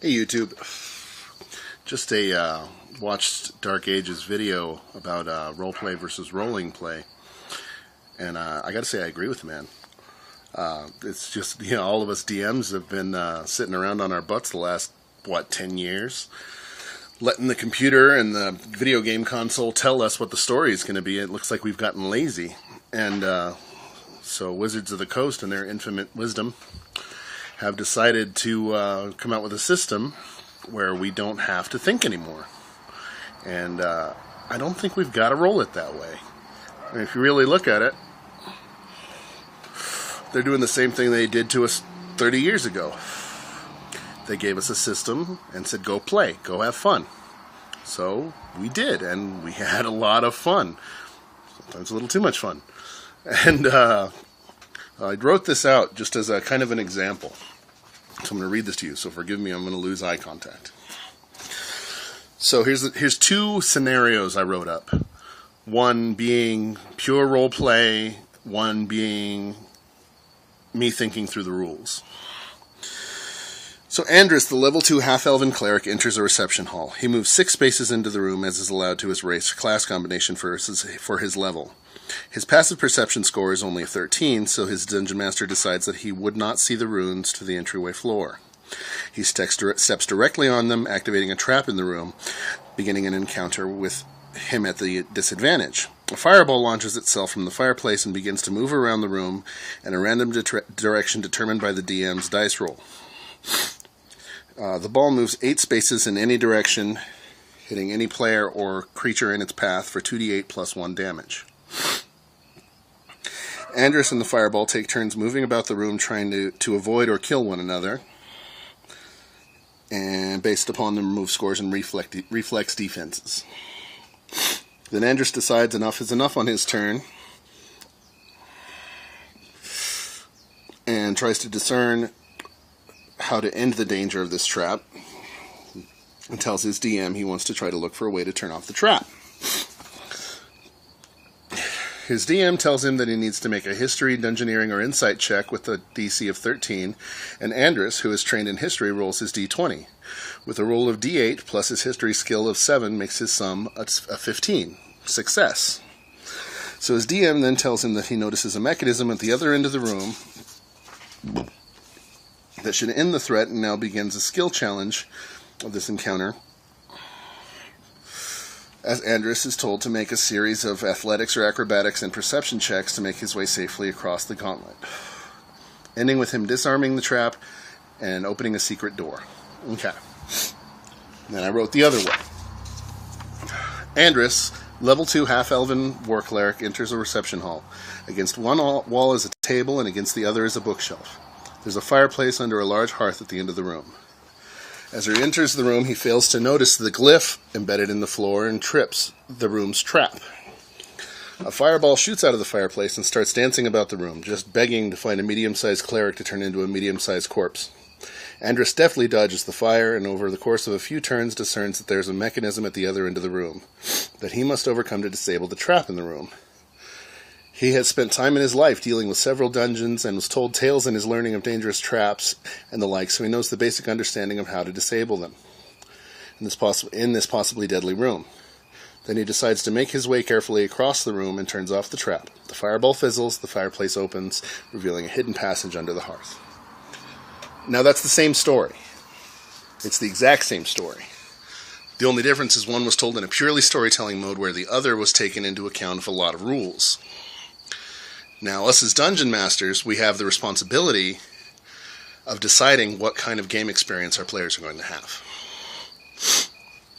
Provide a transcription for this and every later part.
Hey YouTube, just watched Dark Ages video about roleplay versus rolling play, and I gotta say I agree with the man. It's just, all of us DMs have been sitting around on our butts the last, 10 years, letting the computer and the video game console tell us what the story is going to be. It looks like we've gotten lazy, and so Wizards of the Coast, in their infinite wisdom, have decided to come out with a system where we don't have to think anymore. And I don't think we've got to roll it that way. I mean, if you really look at it, they're doing the same thing they did to us 30 years ago. They gave us a system and said, go play, go have fun. So we did, and we had a lot of fun. Sometimes a little too much fun. And I wrote this out just as a kind of an example. So I'm going to read this to you, so forgive me, I'm going to lose eye contact. So here's two scenarios I wrote up. One being pure role play, one being me thinking through the rules. So Andrus, the level 2 half-elven cleric, enters a reception hall. He moves 6 spaces into the room, as is allowed to his race class combination for his level. His passive perception score is only a 13, so his dungeon master decides that he would not see the runes to the entryway floor. He steps directly on them, activating a trap in the room, beginning an encounter with him at the disadvantage. A fireball launches itself from the fireplace and begins to move around the room in a random direction determined by the DM's dice roll. The ball moves 8 spaces in any direction, hitting any player or creature in its path for 2d8 plus 1 damage. Andrus and the fireball take turns moving about the room trying to avoid or kill one another, and based upon the remove scores and reflex defenses. Then Andrus decides enough is enough on his turn and tries to discern how to end the danger of this trap, and tells his DM he wants to try to look for a way to turn off the trap. His DM tells him that he needs to make a history, dungeoneering, or insight check with a DC of 13, and Andrus, who is trained in history, rolls his D20. With a roll of D8 plus his history skill of 7 makes his sum a 15. Success. So his DM then tells him that he notices a mechanism at the other end of the room that should end the threat, and now begins a skill challenge of this encounter, as Andrus is told to make a series of athletics or acrobatics and perception checks to make his way safely across the gauntlet, ending with him disarming the trap and opening a secret door. Okay. Then I wrote the other way. Andrus, level 2 half-elven war cleric, enters a reception hall. Against one wall is a table, and against the other is a bookshelf. There's a fireplace under a large hearth at the end of the room. As he enters the room, he fails to notice the glyph embedded in the floor and trips the room's trap. A fireball shoots out of the fireplace and starts dancing about the room, just begging to find a medium-sized cleric to turn into a medium-sized corpse. Andrus deftly dodges the fire, and over the course of a few turns discerns that there's a mechanism at the other end of the room that he must overcome to disable the trap in the room. He has spent time in his life dealing with several dungeons and was told tales in his learning of dangerous traps and the like, so he knows the basic understanding of how to disable them in this possibly deadly room. Then he decides to make his way carefully across the room and turns off the trap. The fireball fizzles, the fireplace opens, revealing a hidden passage under the hearth. Now that's the same story. It's the exact same story. The only difference is one was told in a purely storytelling mode, where the other was taken into account of a lot of rules. Now, us as dungeon masters, we have the responsibility of deciding what kind of game experience our players are going to have.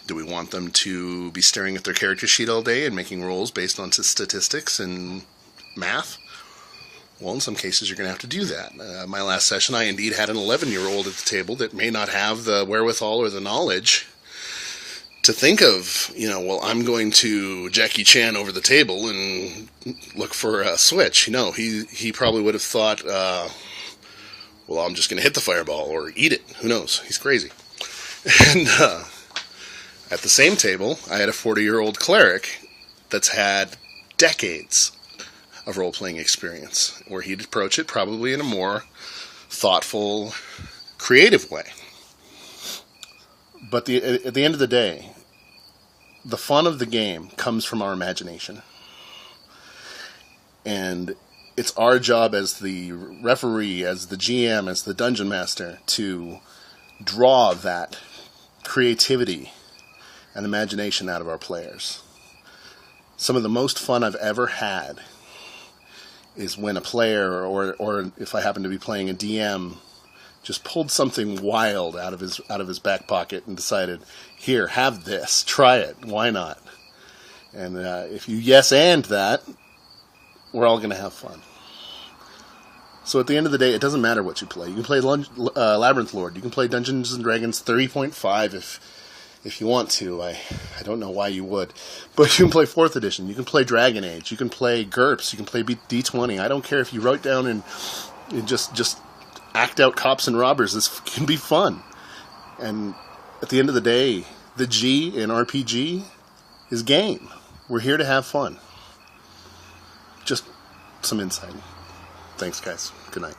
Do we want them to be staring at their character sheet all day and making rolls based on statistics and math? Well, in some cases, you're going to have to do that. My last session, I indeed had an 11-year-old at the table that may not have the wherewithal or the knowledge to think of, I'm going to Jackie Chan over the table and look for a switch. No, he probably would have thought, I'm just going to hit the fireball or eat it. Who knows? He's crazy. And at the same table, I had a 40-year-old cleric that's had decades of role-playing experience, where he'd approach it probably in a more thoughtful, creative way. But at the end of the day, the fun of the game comes from our imagination. And it's our job as the referee, as the GM, as the dungeon master, to draw that creativity and imagination out of our players. Some of the most fun I've ever had is when a player, or if I happen to be playing a DM, just pulled something wild out of his back pocket and decided, here, have this, try it, why not? And if you yes and that, we're all going to have fun. So at the end of the day, it doesn't matter what you play. You can play Labyrinth Lord, you can play Dungeons & Dragons 30.5 if you want to. I don't know why you would. But you can play 4th edition, you can play Dragon Age, you can play GURPS, you can play D20. I don't care if you write down and just act out cops and robbers. This can be fun. And at the end of the day, the G in RPG is game. We're here to have fun. Just some insight. Thanks, guys. Good night.